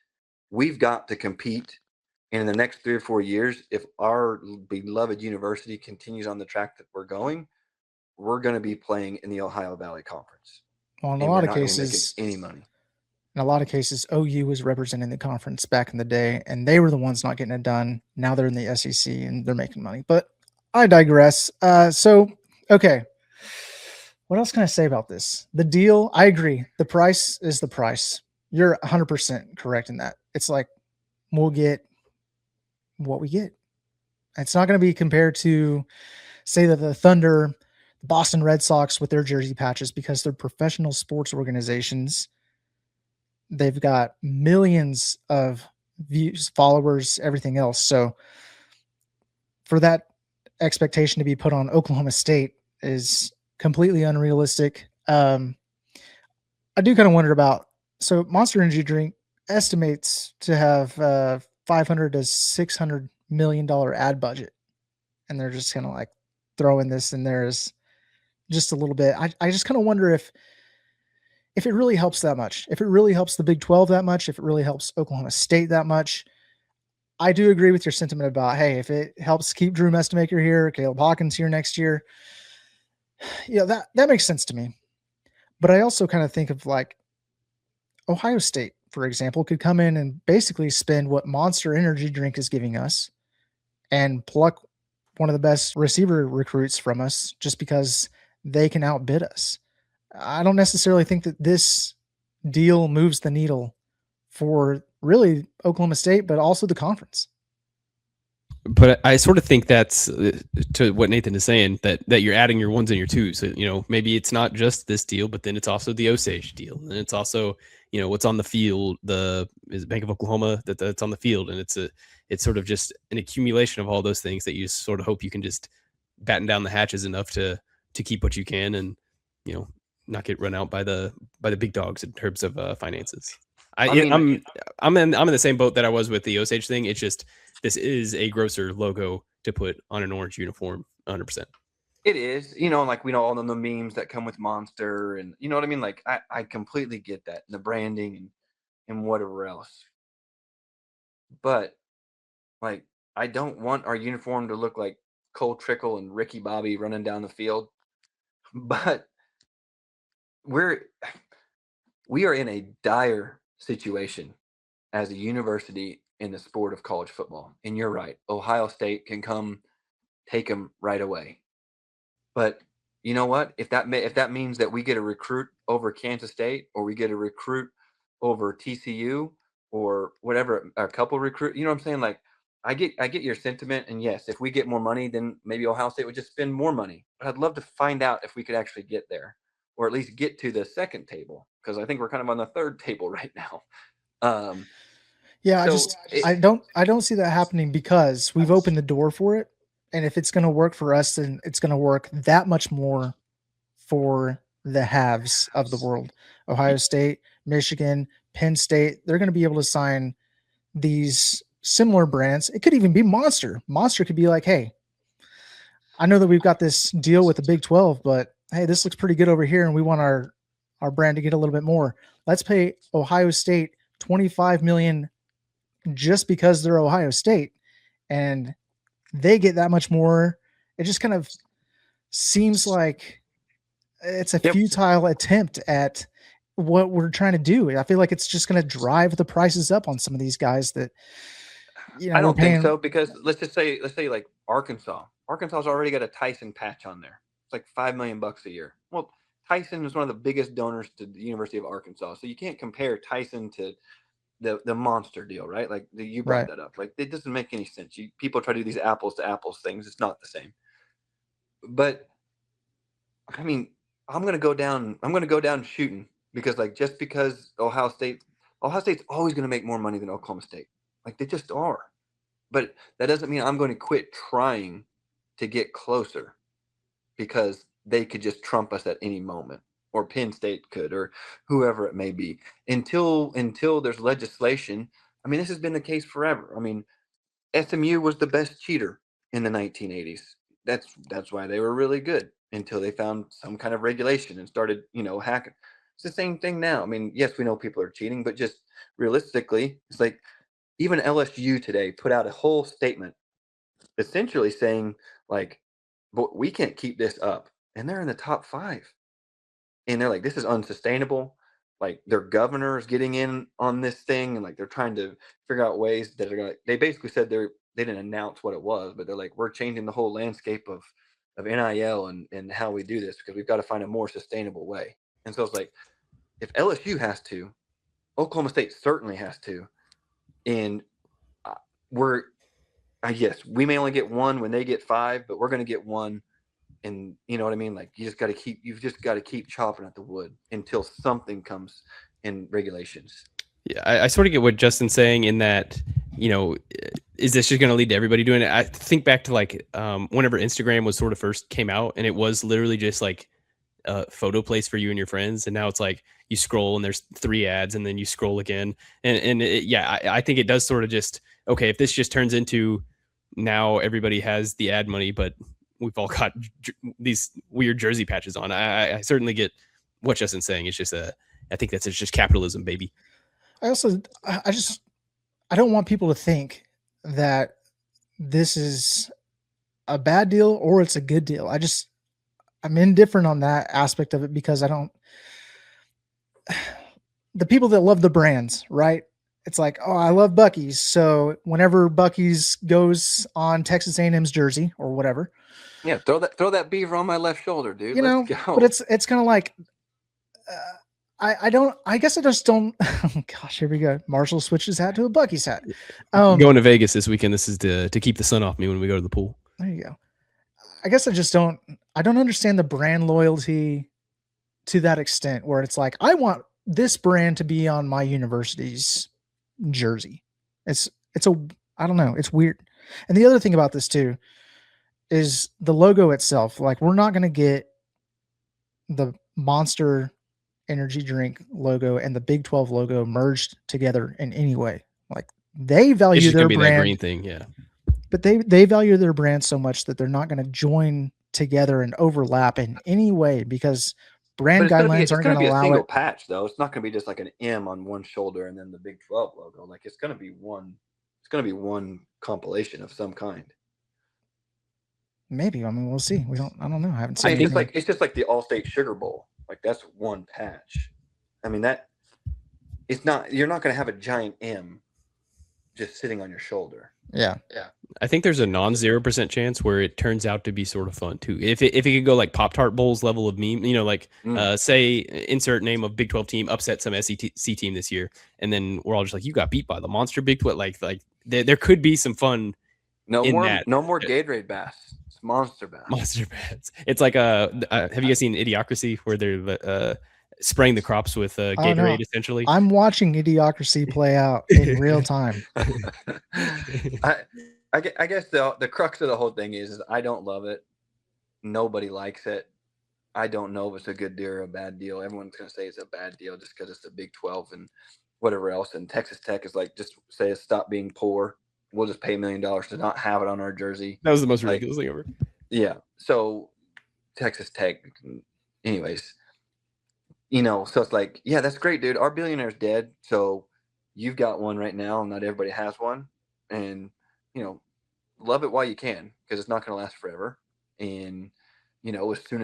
we've got to compete. And in the next 3 or 4 years, if our beloved university continues on the track that we're going, we're going to be playing in the Ohio Valley Conference. Well, in a And lot we're of not going to be making cases, any money. OU was representing the conference back in the day, and they were the ones not getting it done. Now they're in the SEC and they're making money. But I digress. Okay. What else can I say about this? The deal, I agree. The price is the price. You're 100% correct in that. It's like we'll get what we get. It's not going to be compared to, say, that the Thunder, the Boston Red Sox with their jersey patches, because they're professional sports organizations. They've got millions of views, followers, everything else. So for that expectation to be put on Oklahoma State is completely unrealistic. I do kind of wonder about, so Monster Energy drink estimates to have $500 to $600 million ad budget. And they're just kind of like throwing this in there as just a little bit. I just kind of wonder if it really helps that much, if it really helps the Big 12 that much, if it really helps Oklahoma State that much. I do agree with your sentiment about, hey, if it helps keep Drew Mestemaker here, Caleb Hawkins here next year, yeah, that makes sense to me. But I also kind of think of like Ohio State, for example, could come in and basically spend what Monster Energy drink is giving us and pluck one of the best receiver recruits from us just because they can outbid us. I don't necessarily think that this deal moves the needle for really Oklahoma State, but also the conference. But I sort of think that's to what Nathan is saying, that you're adding your ones and your twos. So, maybe it's not just this deal, but then it's also the Osage deal. And it's also, what's on the field, is Bank of Oklahoma that's on the field. And it's sort of just an accumulation of all those things that you sort of hope you can just batten down the hatches enough to keep what you can and, not get run out by the big dogs in terms of finances. I'm in the same boat that I was with the Osage thing. It's just, this is a grosser logo to put on an orange uniform, 100%. It is, like we know all of the memes that come with Monster, and you know what I mean? Like I completely get that, and the branding and whatever else. But like, I don't want our uniform to look like Cole Trickle and Ricky Bobby running down the field. But we are in a dire situation as a university in the sport of college football. And you're right. Ohio State can come take them right away. But you know what? If that means that we get a recruit over Kansas State or we get a recruit over TCU or whatever, a couple recruit. You know what I'm saying? Like, I get your sentiment, and yes, if we get more money, then maybe Ohio State would just spend more money. But I'd love to find out if we could actually get there, or at least get to the second table, because I think we're kind of on the third table right now. Yeah, So I don't see that happening because we've opened the door for it, and if it's going to work for us, then it's going to work that much more for the halves of the world. Ohio State, Michigan, Penn State, they're going to be able to sign these similar brands. It could even be Monster. Monster could be like, hey, I know that we've got this deal with the Big 12, but hey, this looks pretty good over here, and we want our brand to get a little bit more. Let's pay Ohio State 25 million just because they're Ohio State, and they get that much more. It just kind of seems like it's a futile attempt at what we're trying to do. I feel like it's just going to drive the prices up on some of these guys that, I don't think so, because let's say like Arkansas's already got a Tyson patch on there. It's like $5 million a year. Well, Tyson is one of the biggest donors to the University of Arkansas, so you can't compare Tyson to the Monster deal, right? Like you brought that up. Like, it doesn't make any sense. People try to do these apples to apples things. It's not the same. But I mean, I'm gonna go down shooting, because like, just because Ohio State's always gonna make more money than Oklahoma State. Like, they just are. But that doesn't mean I'm going to quit trying to get closer, because they could just trump us at any moment, or Penn State could, or whoever it may be, until there's legislation. I mean, this has been the case forever. I mean, SMU was the best cheater in the 1980s. That's why they were really good, until they found some kind of regulation and started, hacking. It's the same thing now. I mean, yes, we know people are cheating, but just realistically, it's like, even LSU today put out a whole statement essentially saying, like, but we can't keep this up. And they're in the top 5. And they're like, this is unsustainable. Like, their governor is getting in on this thing, and like, they're trying to figure out ways that are going to, they basically said they didn't announce what it was, but they're like, we're changing the whole landscape of NIL and how we do this, because we've got to find a more sustainable way. And so it's like, if LSU has to, Oklahoma State certainly has to. And yes, we may only get one when they get 5, but we're going to get one. And you know what I mean? Like, you've just got to keep chopping at the wood until something comes in regulations. Yeah, I sort of get what Justin's saying, in that, is this just going to lead to everybody doing it? I think back to like whenever Instagram was sort of first came out, and it was literally just like a photo place for you and your friends, and now it's like you scroll and there's 3 ads, and then you scroll again, and I think it does sort of just, okay, if this just turns into, now everybody has the ad money, but we've all got these weird jersey patches on. I certainly get what Justin's saying. It's just I think it's just capitalism, baby. I don't want people to think that this is a bad deal or it's a good deal. I'm indifferent on that aspect of it, because the people that love the brands, right? It's like, oh, I love Buc-ee's. So whenever Buc-ee's goes on Texas A&M's jersey or whatever, yeah, throw that beaver on my left shoulder, dude. Let's go. But it's kind of like, I guess I just don't. Gosh, here we go. Marshall switched his hat to a Buc-ee's hat. Going to Vegas this weekend. This is to keep the sun off me when we go to the pool. There you go. I guess I don't understand the brand loyalty to that extent, where it's like, I want this brand to be on my university's jersey. I don't know. It's weird. And the other thing about this too is the logo itself. Like, we're not going to get the Monster energy drink logo and the Big 12 logo merged together in any way. Like, they value their brand, that green thing, yeah. But they value their brand so much that they're not going to join together and overlap in any way, because brand guidelines aren't going to allow it. It's going to be a single patch, though. It's not going to be just like an M on one shoulder and then the Big 12 logo. Like, it's going to be one. It's going to be one compilation of some kind. Maybe. I mean, we'll see. I don't know. I haven't seen. It's just like the All-State Sugar Bowl. Like, that's one patch. I mean, it's not. You're not going to have a giant M just sitting on your shoulder. Yeah. I think there's a non-0% chance where it turns out to be sort of fun too. If it could go like Pop-Tart Bowls level of meme, like say insert name of Big 12 team upset some SEC team this year, and then we're all just like, you got beat by the monster Big 12. Like there could be some fun. No more Gatorade bass. It's monster bass. Monster bass. It's like have you guys seen Idiocracy where they're spraying the crops with Gatorade essentially? I'm watching Idiocracy play out in real time. I guess the crux of the whole thing is I don't love it. Nobody likes it. I don't know if it's a good deal or a bad deal. Everyone's going to say it's a bad deal just because it's the Big 12 and whatever else. And Texas Tech is like, just say stop being poor. We'll just pay $1 million to not have it on our jersey. That was the most ridiculous thing ever. Yeah. So Texas Tech, anyways, so it's like, yeah, that's great, dude. Our billionaire's dead. So you've got one right now. Not everybody has one. And, love it while you can, because it's not going to last forever. And, as soon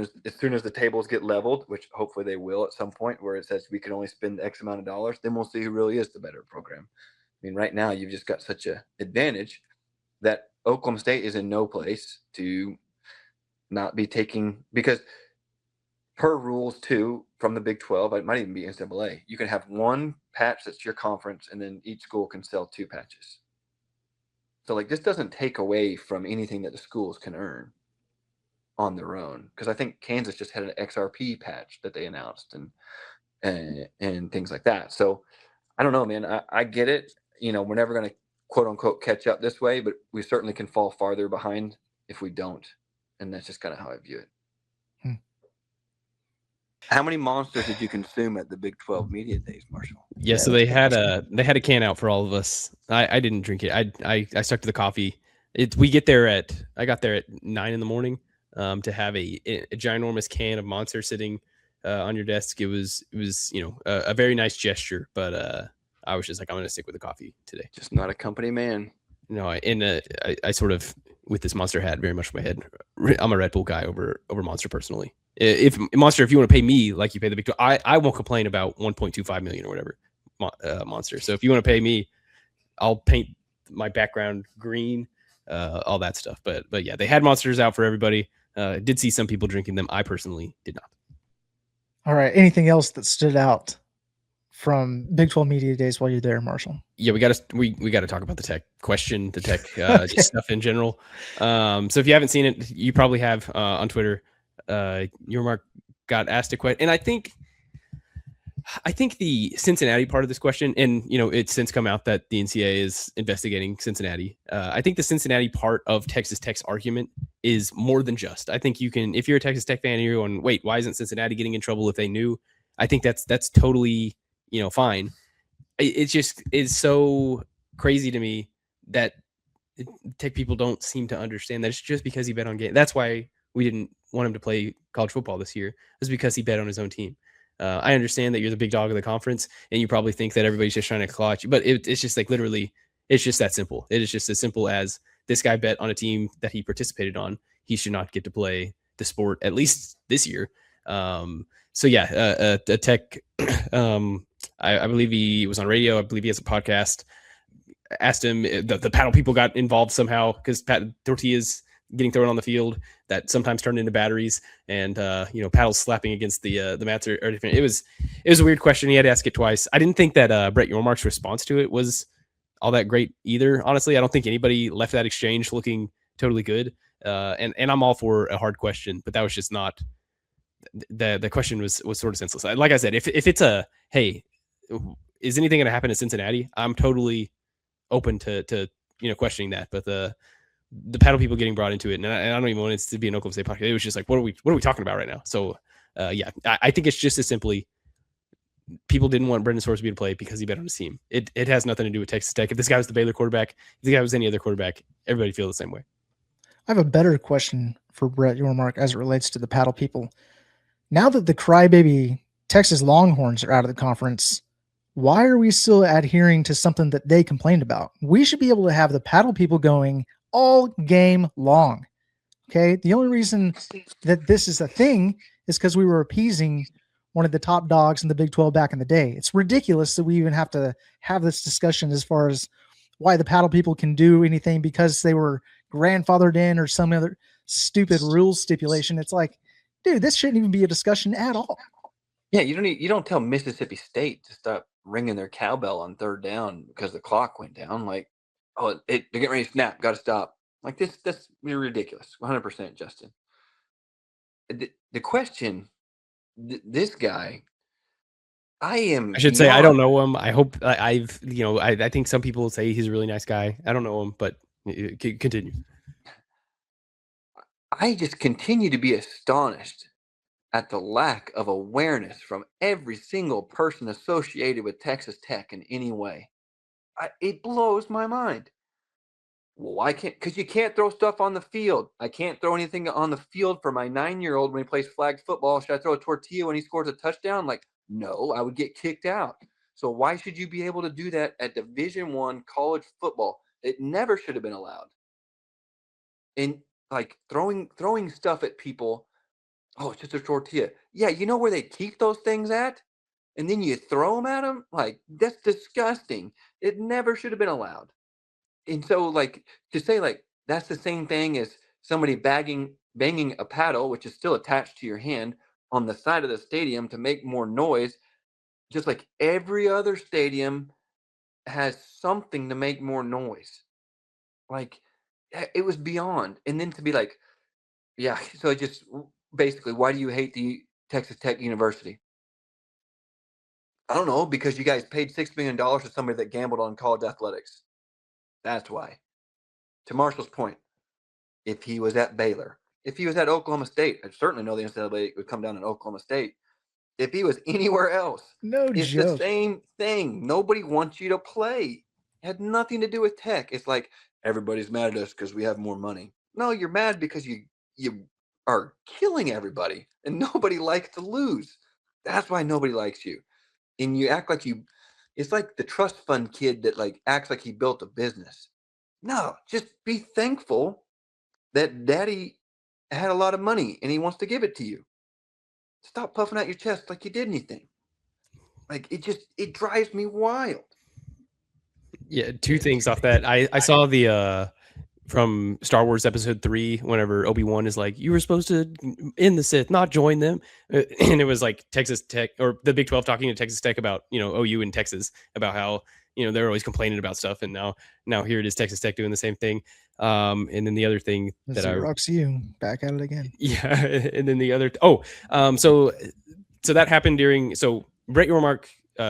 as the tables get leveled, which hopefully they will at some point, where it says we can only spend X amount of dollars, then we'll see who really is the better program. I mean, right now you've just got such an advantage that Oklahoma State is in no place to not be taking, because per rules too from the Big 12, it might even be NCAA, you can have one patch that's your conference, and then each school can sell 2 patches. So like, this doesn't take away from anything that the schools can earn on their own, because I think Kansas just had an XRP patch that they announced and things like that. So I don't know, man. I get it. We're never going to quote unquote catch up this way, but we certainly can fall farther behind if we don't. And that's just kind of how I view it. How many monsters did you consume at the Big 12 media days, Marshall? Yeah, so they had a can out for all of us. I didn't drink it. I stuck to the coffee. I got there at 9 a.m. To have a ginormous can of Monster sitting on your desk. It was a very nice gesture, but I was just like, I'm going to stick with the coffee today. Just not a company man. No, I sort of, with this Monster hat very much in my head, I'm a Red Bull guy over Monster personally. If Monster, if you want to pay me like you pay the Big 12, I won't complain about 1.25 million or whatever, Monster. So if you want to pay me, I'll paint my background green, all that stuff. But yeah, they had Monsters out for everybody. Did see some people drinking them. I personally did not. All right. Anything else that stood out from Big 12 Media Days while you're there, Marshall? Yeah, we got to talk about the tech question, the tech just stuff in general. So if you haven't seen it, you probably have on Twitter. Your Mark got asked a question, and I think the Cincinnati part of this question, and it's since come out that the NCAA is investigating Cincinnati. I think the Cincinnati part of Texas Tech's argument is more than just. I think you can, if you're a Texas Tech fan and you're going, wait, why isn't Cincinnati getting in trouble if they knew? I think that's totally fine. It's just is so crazy to me that Tech people don't seem to understand that it's just because he bet on game. That's why we didn't want him to play college football this year. It's because he bet on his own team. I understand that you're the big dog of the conference and you probably think that everybody's just trying to claw at you, but it's just like literally, it's just that simple. It is just as simple as this guy bet on a team that he participated on. He should not get to play the sport, at least this year. So yeah, a Tech, I believe he was on radio. I believe he has a podcast. Asked him, the paddle people got involved somehow because tortillas getting thrown on the field that sometimes turned into batteries, and paddles slapping against the mats are different. It was a weird question. He had to ask it twice. I didn't think that Brett Yormark's response to it was all that great either. Honestly, I don't think anybody left that exchange looking totally good. And I'm all for a hard question, but that was just not the question was sort of senseless. Like I said, if it's a, hey, is anything going to happen in Cincinnati? I'm totally open to questioning that, but the paddle people getting brought into it, and I don't even want it to be an Oklahoma State podcast. It was just like, what are we talking about right now? So yeah, I think it's just as simply people didn't want Brendan Sorsby to play because he bet on his team. It has nothing to do with Texas Tech. If this guy was the Baylor quarterback, if the guy was any other quarterback, everybody feel the same way. I have a better question for Brett Yormark as it relates to the paddle people. Now that the crybaby Texas Longhorns are out of the conference, why are we still adhering to something that they complained about? We should be able to have the paddle people going all game long. Okay. The only reason that this is a thing is because we were appeasing one of the top dogs in the Big 12 back in the day. It's ridiculous that we even have to have this discussion as far as why the paddle people can do anything because they were grandfathered in or some other stupid rules stipulation. It's like, dude, this shouldn't even be a discussion at all. Yeah, you don't tell Mississippi State to stop ringing their cowbell on third down because the clock went down. Like, oh, they're getting ready to snap, got to stop. Like that's ridiculous. 100%, Justin. The question, this guy, I am I should say I beyond. don't know him. I hope I've I think some people say he's a really nice guy. I don't know him, but continue. I just continue to be astonished at the lack of awareness from every single person associated with Texas Tech in any way. It blows my mind. Well, why can't? Because you can't throw stuff on the field. I can't throw anything on the field for my 9-year-old when he plays flag football. Should I throw a tortilla when he scores a touchdown? Like, no, I would get kicked out. So why should you be able to do that at Division I college football? It never should have been allowed. And like throwing stuff at people. Oh, it's just a tortilla. Yeah, you know where they keep those things at? And then you throw them at them? Like, that's disgusting. It never should have been allowed. And so, like, to say, like, that's the same thing as somebody banging a paddle, which is still attached to your hand, on the side of the stadium to make more noise, just like every other stadium has something to make more noise. Like, it was beyond. And then to be like, yeah, so it just basically, why do you hate the Texas Tech University? I don't know, because you guys paid $6 million to somebody that gambled on college athletics. That's why. To Marshall's point, if he was at Baylor, if he was at Oklahoma State, I certainly know the NCAA would come down in Oklahoma State. If he was anywhere else, No it's the joke. same thing. Nobody wants you to play. It had nothing to do with Tech. It's like everybody's mad at us because we have more money. No, you're mad because you are killing everybody, and nobody likes to lose. That's why nobody likes you. And you act like you. It's like the trust fund kid that like acts like he built a business. No, just be thankful that daddy had a lot of money and he wants to give it to you. Stop puffing out your chest like you did anything. Like it drives me wild. Yeah, two things off that. I saw the from Star Wars Episode 3, whenever Obi-Wan is like, you were supposed to end the Sith, not join them. And it was like Texas Tech or the Big 12 talking to Texas Tech about, OU in Texas, about how, they're always complaining about stuff. And now here it is, Texas Tech doing the same thing. And then the other thing that Xerox you back at it again. yeah. And then the other, so that happened so Brett Yormark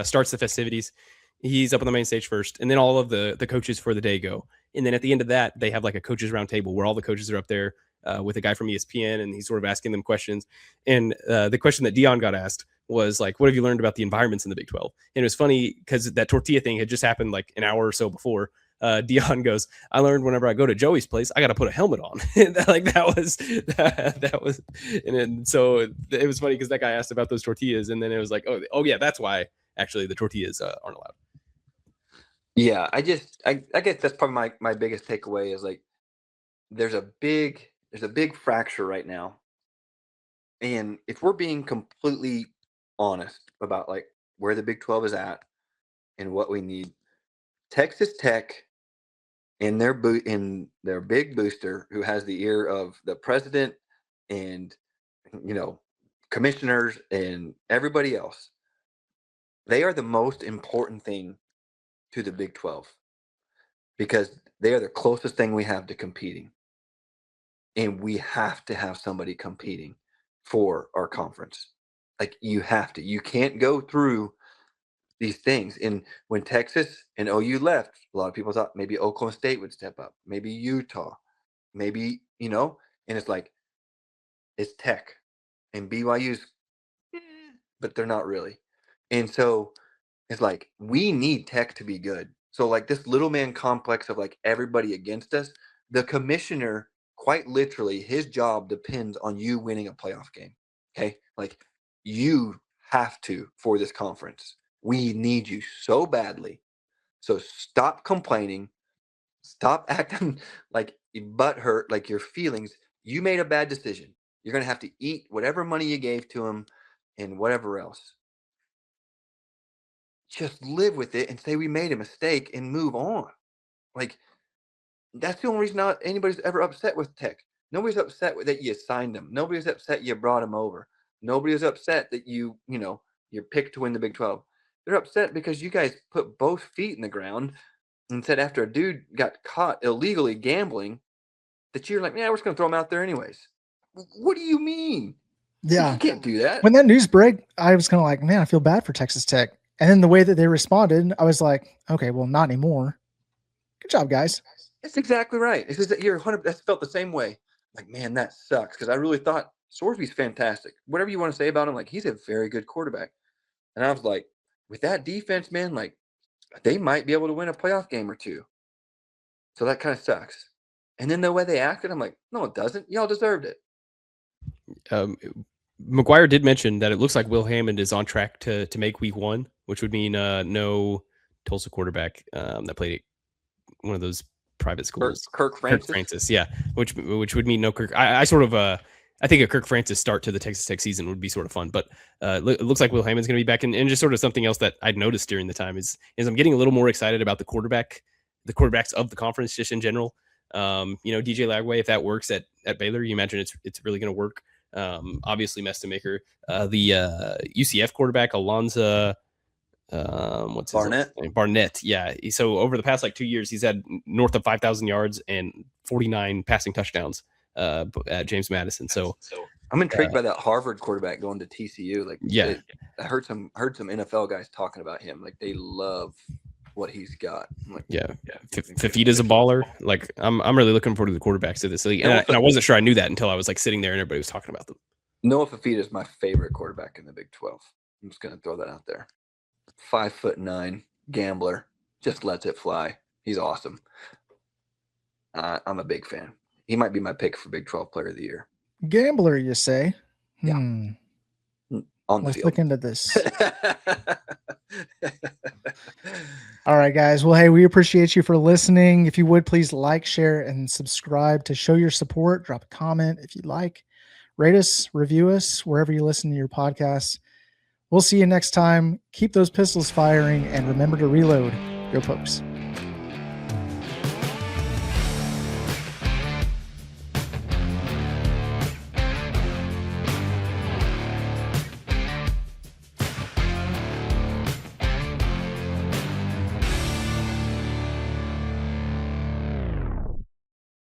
starts the festivities. He's up on the main stage first, and then all of the coaches for the day go. And then at the end of that, they have like a coaches roundtable where all the coaches are up there with a guy from ESPN, and he's sort of asking them questions. And the question that Dion got asked was like, "What have you learned about the environments in the Big 12?" And it was funny because that tortilla thing had just happened like an hour or so before. Dion goes, "I learned whenever I go to Joey's place, I got to put a helmet on." Like that was, and then, so it was funny because that guy asked about those tortillas, and then it was like, oh yeah, that's why actually the tortillas aren't allowed. Yeah, I guess that's probably my biggest takeaway is like there's a big fracture right now. And if we're being completely honest about like where the Big 12 is at and what we need, Texas Tech in their big booster who has the ear of the president and commissioners and everybody else, they are the most important thing to the Big 12 because they are the closest thing we have to competing. And we have to have somebody competing for our conference. Like you have to. You can't go through these things. And when Texas and OU left, a lot of people thought maybe Oklahoma State would step up, maybe Utah, maybe, and it's like it's Tech and BYU's, but they're not really. And so it's like we need Tech to be good. So like this little man complex of like everybody against us, the commissioner, quite literally, his job depends on you winning a playoff game. Okay, like you have to for this conference. We need you so badly. So stop complaining. Stop acting like butthurt, like your feelings. You made a bad decision. You're gonna have to eat whatever money you gave to him and whatever else. Just live with it and say we made a mistake and move on. Like, that's the only reason not anybody's ever upset with Tech. Nobody's upset that you signed him. Nobody's upset you brought him over. Nobody's upset that you're picked to win the Big 12. They're upset because you guys put both feet in the ground and said after a dude got caught illegally gambling that you're like, yeah, we're just going to throw him out there anyways. What do you mean? Yeah. You can't do that. When that news broke, I was kind of like, man, I feel bad for Texas Tech. And then the way that they responded, I was like, okay, well, not anymore. Good job, guys. That's exactly right. It's just that you're 100%. That's felt the same way. Like, man, that sucks. Because I really thought Sorsby's fantastic. Whatever you want to say about him, like, he's a very good quarterback. And I was like, with that defense, man, like, they might be able to win a playoff game or two. So that kind of sucks. And then the way they acted, I'm like, no, it doesn't. Y'all deserved it. McGuire did mention that it looks like Will Hammond is on track to make week 1, which would mean no Tulsa quarterback that played at one of those private schools. Kirk Francis. Kirk Francis, yeah, which would mean no Kirk. I sort of I think a Kirk Francis start to the Texas Tech season would be sort of fun, but it looks like Will Hammond's going to be back. And just sort of something else that I'd noticed during the time is I'm getting a little more excited about the quarterbacks of the conference just in general. DJ Lagway, if that works at Baylor, you imagine it's really going to work. Obviously Mestemaker, the UCF quarterback Alonzo, what's his name? Barnett. Yeah. So over the past 2 years, he's had north of 5,000 yards and 49 passing touchdowns at James Madison. So I'm intrigued by that Harvard quarterback going to TCU. Like, yeah, I heard some NFL guys talking about him. Like, they love what he's got. Like, yeah. Fafita's a baller. Like, I'm really looking forward to the quarterbacks of this league. And I wasn't sure I knew that until I was sitting there and everybody was talking about them. Noah Fafita is my favorite quarterback in the Big 12. I'm just going to throw that out there. 5'9", gambler, just lets it fly. He's awesome. I'm a big fan. He might be my pick for Big 12 Player of the Year. Gambler, you say? Yeah. On the Let's field. look into this. All right, guys. Well, hey, we appreciate you for listening. If you would, please like, share, and subscribe to show your support. Drop a comment if you'd like. Rate us, review us, wherever you listen to your podcasts. We'll see you next time. Keep those pistols firing, and remember to reload. Go Pokes.